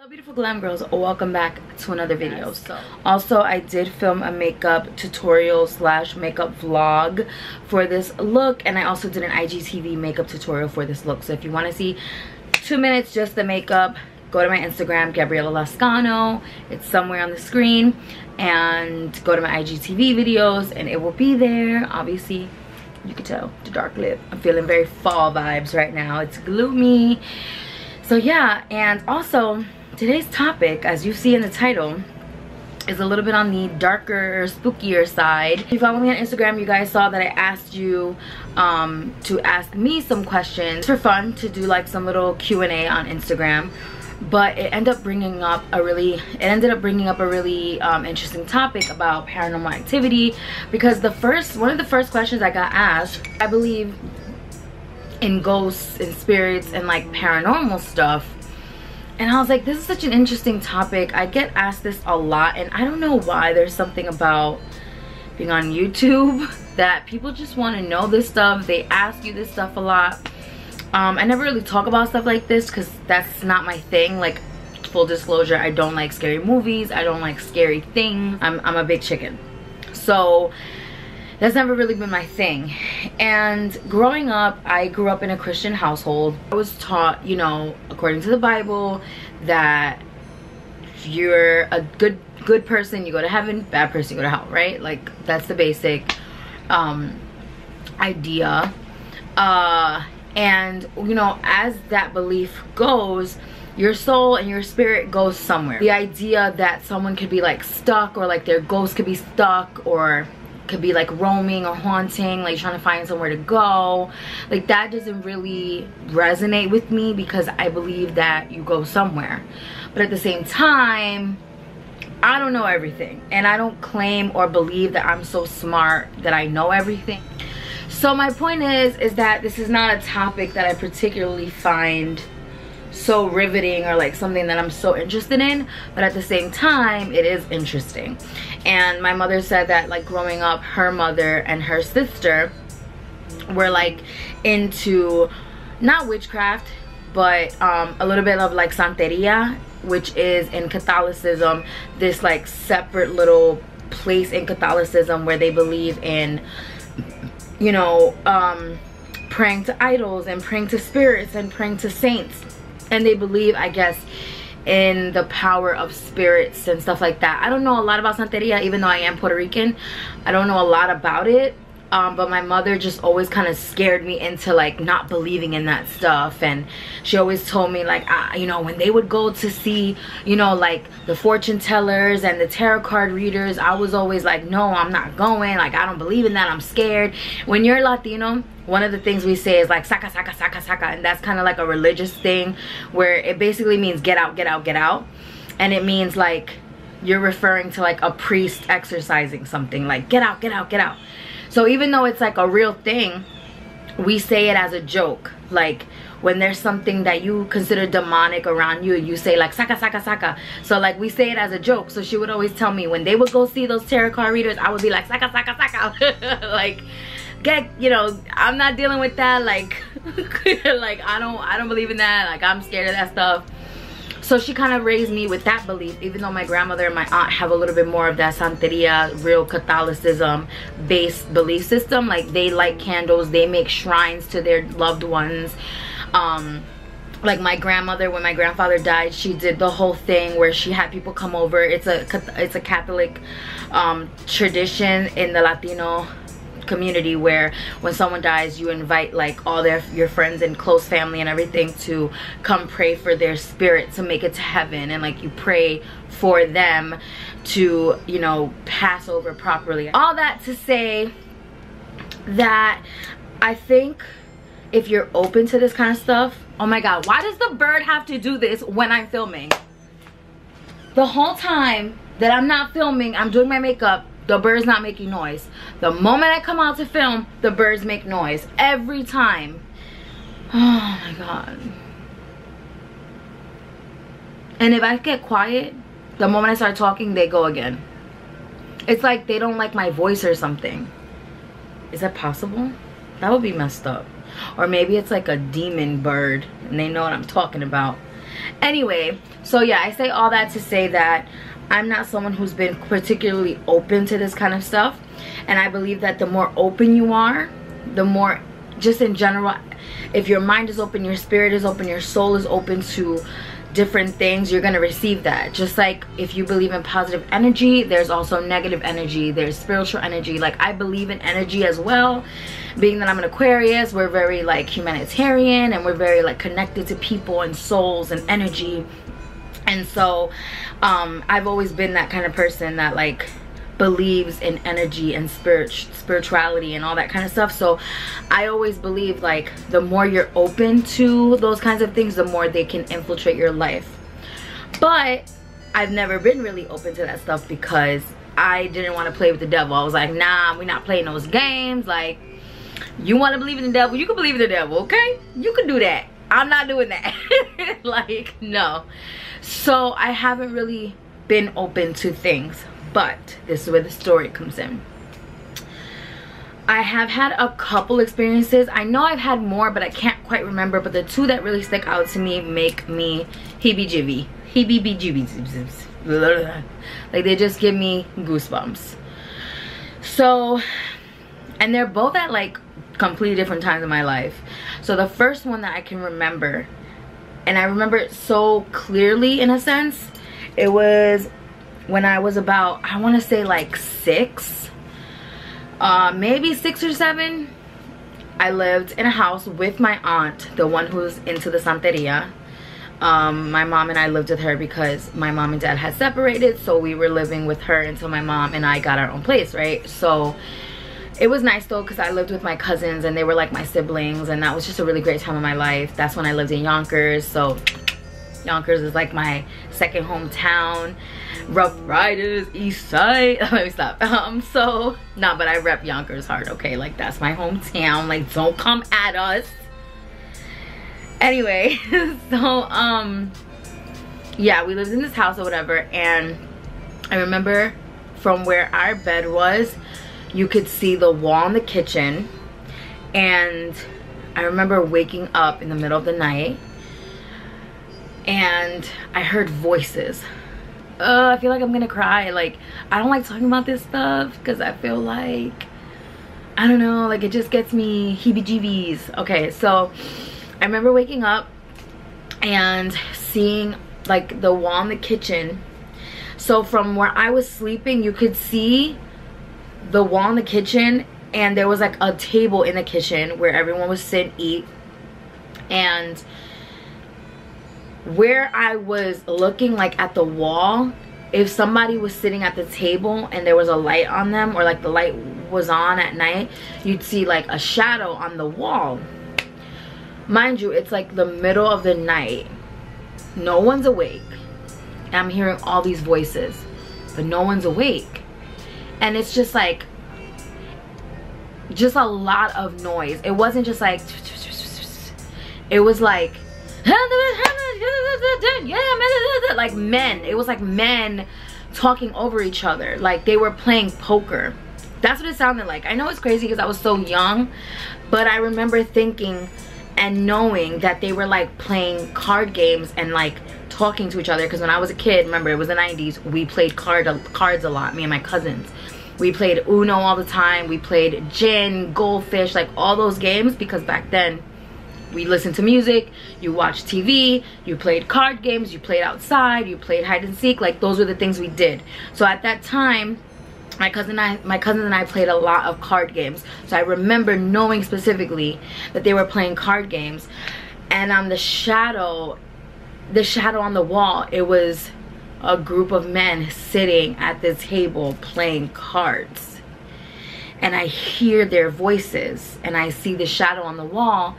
Hello beautiful glam girls, welcome back to another video. Also, I did film a makeup tutorial slash makeup vlog for this look, and I also did an IGTV makeup tutorial for this look. So if you want to see 2 minutes just the makeup, go to my Instagram, Gabriella Lascano. It's somewhere on the screen, and go to my IGTV videos and it will be there. Obviously you can tell the dark lip. I'm feeling very fall vibes right now. It's gloomy. So yeah, and also today's topic, as you see in the title, is a little bit on the darker, spookier side. If you follow me on Instagram, you guys saw that I asked you to ask me some questions for fun, to do like some little Q&A on Instagram. But it ended up bringing up a really interesting topic about paranormal activity, because one of the first questions I got asked, I believe in ghosts and spirits and like paranormal stuff. And I was like, this is such an interesting topic. I get asked this a lot, and I don't know why. There's something about being on YouTube that people just want to know this stuff. They ask you this stuff a lot. I never really talk about stuff like this because that's not my thing. Like, full disclosure, I don't like scary movies. I don't like scary things. I'm a big chicken. So that's never really been my thing. And growing up, I grew up in a Christian household. I was taught, you know, according to the Bible, that if you're a good person, you go to heaven, bad person, you go to hell, right? Like, that's the basic idea. And you know, as that belief goes, your soul and your spirit goes somewhere. The idea that someone could be like stuck, or like their ghost could be stuck, or could be like roaming or haunting, like trying to find somewhere to go, like that doesn't really resonate with me, because I believe that you go somewhere. But at the same time, I don't know everything, and I don't claim or believe that I'm so smart that I know everything. So my point is that this is not a topic that I particularly find so riveting, or like something that I'm so interested in, but at the same time it is interesting. And my mother said that, like, growing up, her mother and her sister were like into, not witchcraft, but a little bit of like Santeria, which is in Catholicism this like separate little place in Catholicism where they believe in, you know, praying to idols and praying to spirits and praying to saints. And they believe, I guess, in the power of spirits and stuff like that. I don't know a lot about Santeria, even though I am Puerto Rican. I don't know a lot about it. But my mother just always kind of scared me into like not believing in that stuff. And she always told me, like, you know, when they would go to see, you know, like the fortune tellers and the tarot card readers, I was always like, no, I'm not going. Like, I don't believe in that. I'm scared. When you're Latino, one of the things we say is like saca, saca, saca, saca. And that's kind of like a religious thing where it basically means get out, get out, get out. And it means like you're referring to like a priest exorcising something, like get out, get out, get out. So even though it's like a real thing, we say it as a joke. Like when there's something that you consider demonic around you, you say like saca, saca, saca. So like we say it as a joke. So she would always tell me when they would go see those tarot card readers, I would be like saca, saca, saca. Like, get, you know, I'm not dealing with that. Like, like I don't believe in that. Like, I'm scared of that stuff. So she kind of raised me with that belief, even though my grandmother and my aunt have a little bit more of that Santeria, real Catholicism based belief system. Like, they light candles, they make shrines to their loved ones. Like my grandmother, when my grandfather died, she did the whole thing where she had people come over. It's a Catholic tradition in the Latino community where when someone dies, you invite like all your friends and close family and everything to come pray for their spirit to make it to heaven, and like you pray for them to, you know, pass over properly. All that to say that I think if you're open to this kind of stuff, oh my god, why does the bird have to do this when I'm filming? The whole time that I'm not filming, I'm doing my makeup, the bird's not making noise. The moment I come out to film, the birds make noise. Every time. Oh my god. And if I get quiet, the moment I start talking, they go again. It's like they don't like my voice or something. Is that possible? That would be messed up. Or maybe it's like a demon bird and they know what I'm talking about. Anyway, so yeah, I say all that to say that I'm not someone who's been particularly open to this kind of stuff, and I believe that the more open you are, the more, just in general, if your mind is open, your spirit is open, your soul is open to different things, you're gonna receive that. Just like if you believe in positive energy, there's also negative energy, there's spiritual energy. Like, I believe in energy as well. Being that I'm an Aquarius, we're very like humanitarian, and we're very like connected to people and souls and energy. And so I've always been that kind of person that like believes in energy and spirituality and all that kind of stuff. So I always believe like the more you're open to those kinds of things, the more they can infiltrate your life. But I've never been really open to that stuff because I didn't want to play with the devil. I was like, nah, we're not playing those games. Like, you want to believe in the devil, you can believe in the devil, okay? You can do that. I'm not doing that. Like, no. So I haven't really been open to things. But this is where the story comes in. I have had a couple experiences. I know I've had more, but I can't quite remember. But the two that really stick out to me make me heebie-jeebie. Heebie-jeebie. Like, they just give me goosebumps. So, and they're both at like completely different times in my life. So the first one that I can remember, and I remember it so clearly in a sense, it was when I was about, I want to say like 6, maybe 6 or 7. I lived in a house with my aunt, the one who's into the Santeria. My mom and I lived with her because my mom and dad had separated, so we were living with her until my mom and I got our own place, right? So it was nice though, because I lived with my cousins and they were like my siblings, and that was just a really great time of my life. That's when I lived in Yonkers, so Yonkers is like my second hometown. Rough Riders, East Side. Let me stop. So nah, but I rep Yonkers hard, okay? Like, that's my hometown. Like, don't come at us. Anyway, so yeah, we lived in this house or whatever, and I remember from where our bed was, you could see the wall in the kitchen. And I remember waking up in the middle of the night and I heard voices. I feel like I'm gonna cry. Like, I don't like talking about this stuff because I feel like, I don't know, like it just gets me heebie-jeebies. Okay, so I remember waking up and seeing like the wall in the kitchen. So from where I was sleeping, you could see the wall in the kitchen, and there was like a table in the kitchen where everyone would sit and eat. And where I was looking, like at the wall, if somebody was sitting at the table and there was a light on them, or like the light was on at night, you'd see like a shadow on the wall. Mind you, it's like the middle of the night, no one's awake, and I'm hearing all these voices, but no one's awake. And it's just like, just a lot of noise. It wasn't just like, it was like men. It was like men talking over each other, like they were playing poker. That's what it sounded like. I know it's crazy because I was so young, but I remember thinking and knowing that they were like playing card games and like talking to each other. Because when I was a kid, remember, it was the 90s, we played cards a lot, me and my cousins. We played Uno all the time. We played gin, goldfish, like all those games, because back then we listened to music, you watched TV, you played card games, you played outside, you played hide and seek. Like, those were the things we did. So at that time, my cousins and I played a lot of card games. So I remember knowing specifically that they were playing card games. And on the shadow on the wall, it was a group of men sitting at the table playing cards. And I hear their voices and I see the shadow on the wall,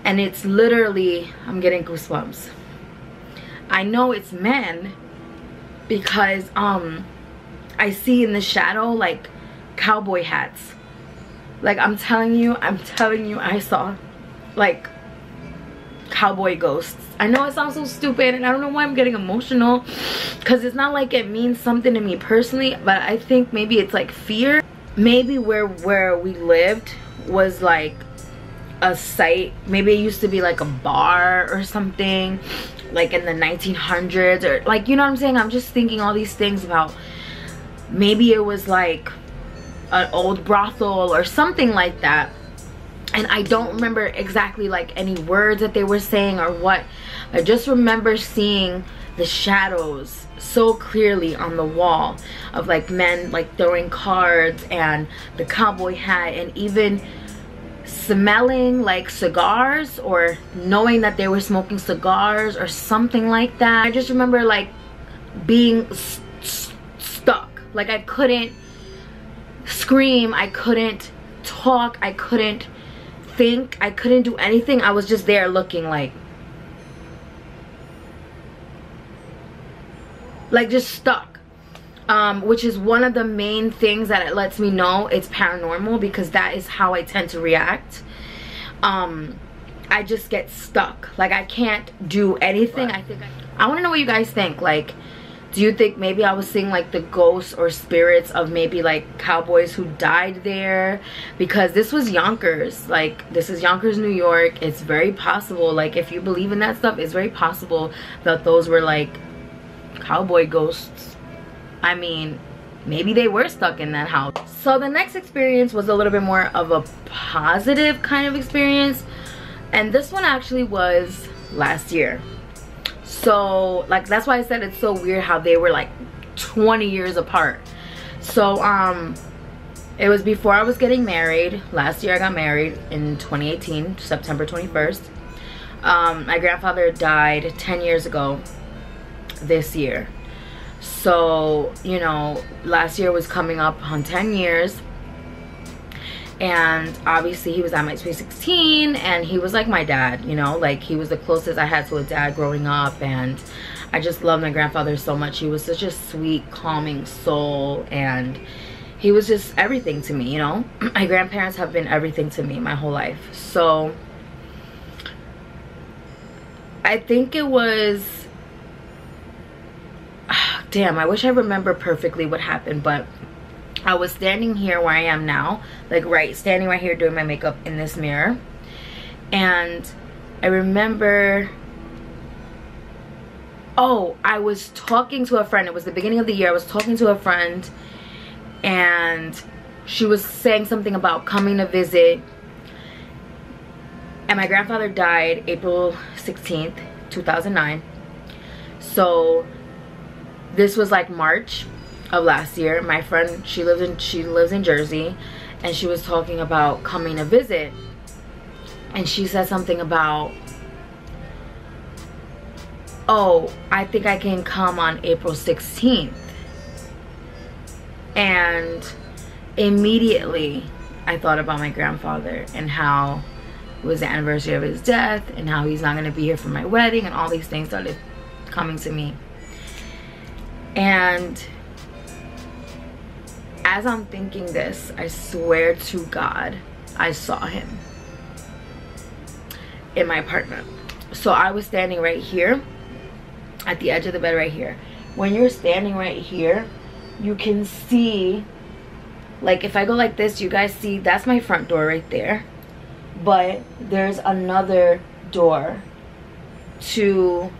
and it's literally, I'm getting goosebumps. I know it's men because I see in the shadow like cowboy hats. Like, I'm telling you, I saw like cowboy ghosts. I know it sounds so stupid, and I don't know why I'm getting emotional, because it's not like it means something to me personally, but I think maybe it's like fear. Maybe where we lived was like a site, maybe it used to be like a bar or something. like in the 1900s, or like, you know what I'm saying? I'm just thinking all these things about maybe it was like an old brothel or something like that. And I don't remember exactly like any words that they were saying or what. I just remember seeing the shadows so clearly on the wall of like men like throwing cards and the cowboy hat, and even smelling like cigars or knowing that they were smoking cigars or something like that. I just remember like being stuck. Like I couldn't scream, I couldn't talk, I couldn't think, I couldn't do anything. I was just there looking like just stuck, which is one of the main things that it lets me know it's paranormal, because that is how I tend to react. I just get stuck, like I can't do anything. I want to know what you guys think. Like, do you think maybe I was seeing like the ghosts or spirits of maybe like cowboys who died there? Because this was Yonkers, like this is Yonkers, New York. It's very possible, like if you believe in that stuff, it's very possible that those were like cowboy ghosts. I mean, maybe they were stuck in that house. So the next experience was a little bit more of a positive kind of experience, and this one actually was last year. So like that's why I said it's so weird how they were like 20 years apart. So it was before I was getting married. Last year I got married in 2018, September 21st. My grandfather died 10 years ago this year. So, you know, last year was coming up on 10 years. And obviously he was at my sweet 16, and he was like my dad, you know, like he was the closest I had to a dad growing up. And I just love my grandfather so much. He was such a sweet, calming soul, and he was just everything to me, you know. My grandparents have been everything to me my whole life. So I think it was, damn, I wish I remember perfectly what happened, but I was standing here where I am now, like standing right here doing my makeup in this mirror. And I remember, oh, I was talking to a friend. It was the beginning of the year. I was talking to a friend, and she was saying something about coming to visit. And my grandfather died April 16th, 2009. So this was like March of last year. My friend, she lives in Jersey, and she was talking about coming to visit, and she said something about, oh, I think I can come on April 16th. And immediately I thought about my grandfather and how it was the anniversary of his death, and how he's not going to be here for my wedding, and all these things started coming to me. And as I'm thinking this, I swear to God, I saw him in my apartment. So I was standing right here at the edge of the bed right here. When you're standing right here, you can see, like if I go like this, you guys see that's my front door right there. But there's another door to,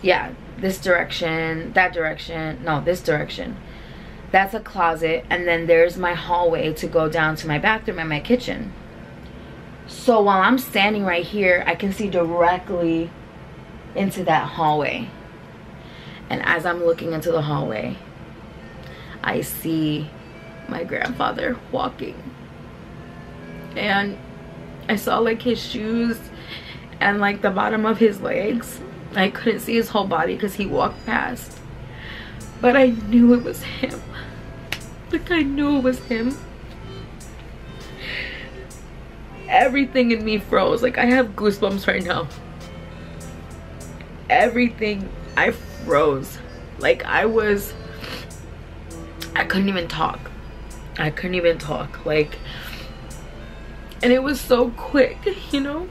yeah, this direction, that direction, no, this direction. That's a closet, and then there's my hallway to go down to my bathroom and my kitchen. So while I'm standing right here, I can see directly into that hallway. And as I'm looking into the hallway, I see my grandfather walking. And I saw like his shoes and like the bottom of his legs. I couldn't see his whole body because he walked past. But I knew it was him. Like I knew it was him. Everything in me froze. Like I have goosebumps right now. Everything, I froze. Like I couldn't even talk. I couldn't even talk. Like, and it was so quick, you know?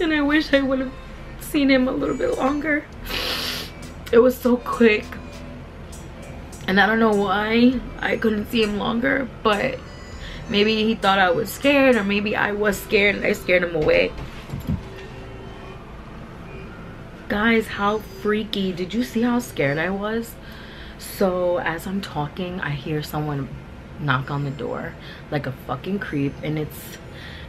And I wish I would have seen him a little bit longer. It was so quick. And I don't know why I couldn't see him longer, but maybe he thought I was scared, or maybe I was scared and I scared him away. Guys, how freaky. Did you see how scared I was? So as I'm talking, I hear someone knock on the door like a fucking creep, and it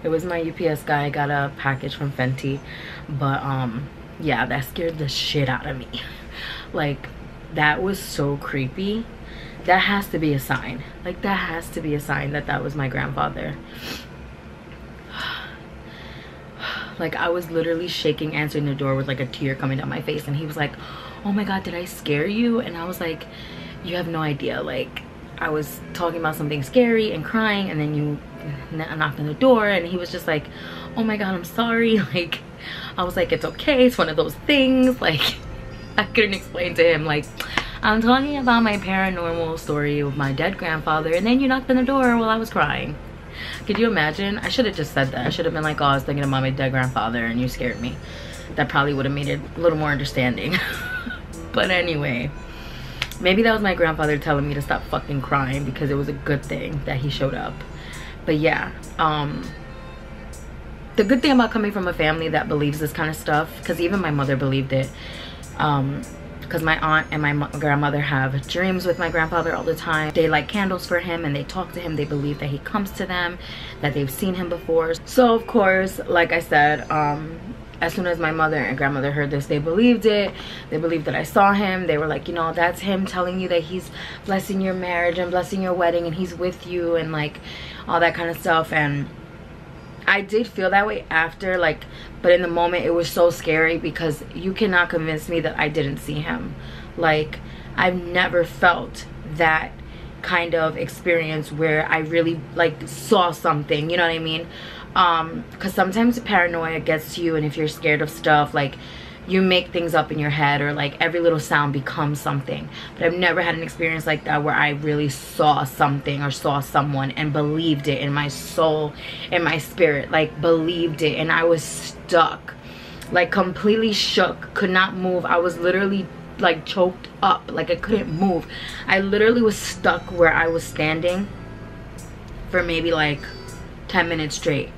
was my UPS guy. I got a package from Fenty, but yeah, that scared the shit out of me. Like, that was so creepy. That has to be a sign. Like, that has to be a sign that that was my grandfather. Like, I was literally shaking, answering the door with like a tear coming down my face, and he was like, oh my god, did I scare you? And I was like, you have no idea. Like, I was talking about something scary and crying, and then you knocked on the door, and he was just like, oh my god, I'm sorry. Like, I was like, it's okay, it's one of those things. Like, I couldn't explain to him, like, I'm talking about my paranormal story with my dead grandfather, and then you knocked on the door while I was crying. Could you imagine? I should have just said that. I should have been like, oh, I was thinking about my dead grandfather and you scared me. That probably would have made it a little more understanding. But anyway, maybe that was my grandfather telling me to stop fucking crying, because it was a good thing that he showed up. But yeah, the good thing about coming from a family that believes this kind of stuff, because even my mother believed it, because my aunt and my grandmother have dreams with my grandfather all the time. They light candles for him and they talk to him. They believe that he comes to them, that they've seen him before. So of course, like I said, as soon as my mother and grandmother heard this, they believed it. They believed that I saw him. They were like, you know, that's him telling you that he's blessing your marriage and blessing your wedding, and he's with you, and like all that kind of stuff. And I did feel that way after, like, but in the moment it was so scary, because you cannot convince me that I didn't see him. Like, I've never felt that kind of experience where I really like saw something, you know what I mean? Because sometimes paranoia gets to you, and if you're scared of stuff, like, you make things up in your head, or like every little sound becomes something. But I've never had an experience like that where I really saw something or saw someone and believed it in my soul, in my spirit, like believed it. And I was stuck, like completely shook, could not move. I was literally like choked up, like I couldn't move. I literally was stuck where I was standing for maybe like 10 minutes straight,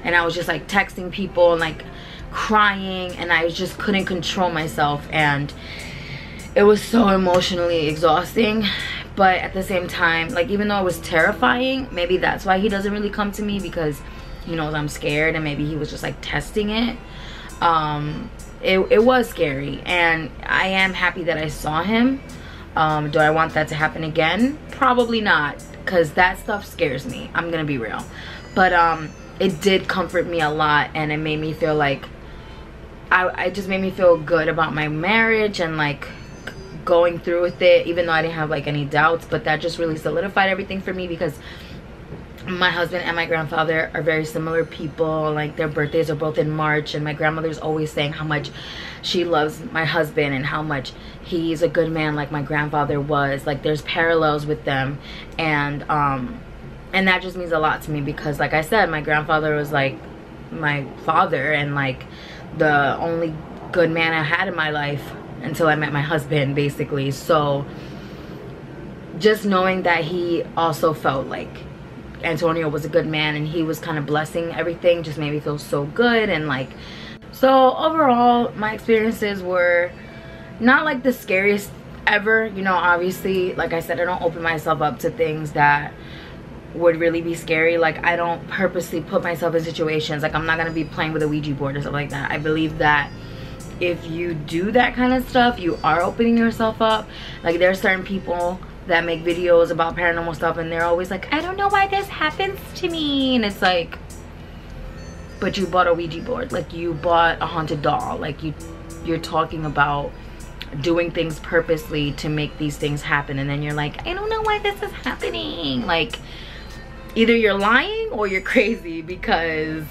and I was just like texting people and like crying, and I just couldn't control myself, and it was so emotionally exhausting. But at the same time, like, even though it was terrifying, maybe that's why he doesn't really come to me, because he knows I'm scared, and maybe he was just like testing it. It was scary, and I am happy that I saw him. Do I want that to happen again? Probably not, because that stuff scares me, I'm gonna be real. But it did comfort me a lot, and it made me feel like I just made me feel good about my marriage and like going through with it, even though I didn't have like any doubts. But that just really solidified everything for me, because my husband and my grandfather are very similar people. Like, their birthdays are both in March, and my grandmother's always saying how much she loves my husband and how much he's a good man like my grandfather was. Like, there's parallels with them, and that just means a lot to me, because like I said, my grandfather was like my father, and like the only good man I had in my life until I met my husband, basically. So just knowing that he also felt like Antonio was a good man and he was kind of blessing everything just made me feel so good. And like, so overall, my experiences were not like the scariest ever, you know. Obviously, like I said, I don't open myself up to things that would really be scary. Like, I don't purposely put myself in situations, like I'm not gonna be playing with a Ouija board or stuff like that. I believe that if you do that kind of stuff, you are opening yourself up. Like, there are certain people that make videos about paranormal stuff, and they're always like, I don't know why this happens to me, and it's like, but you bought a Ouija board, like you bought a haunted doll, like you're talking about doing things purposely to make these things happen, and then you're like, I don't know why this is happening. Like, either you're lying or you're crazy, because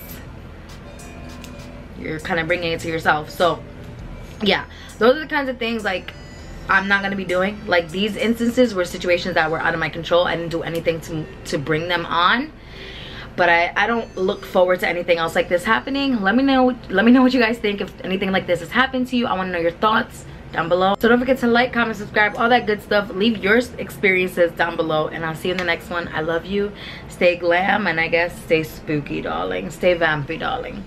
you're kind of bringing it to yourself. So yeah, those are the kinds of things like I'm not gonna be doing. Like, these instances were situations that were out of my control. I didn't do anything to bring them on, but I don't look forward to anything else like this happening. Let me know what you guys think. If anything like this has happened to you, I want to know your thoughts down below. So don't forget to like, comment, subscribe, all that good stuff. Leave your experiences down below, and I'll see you in the next one. I love you. Stay glam, and I guess stay spooky, darling. Stay vampy, darling.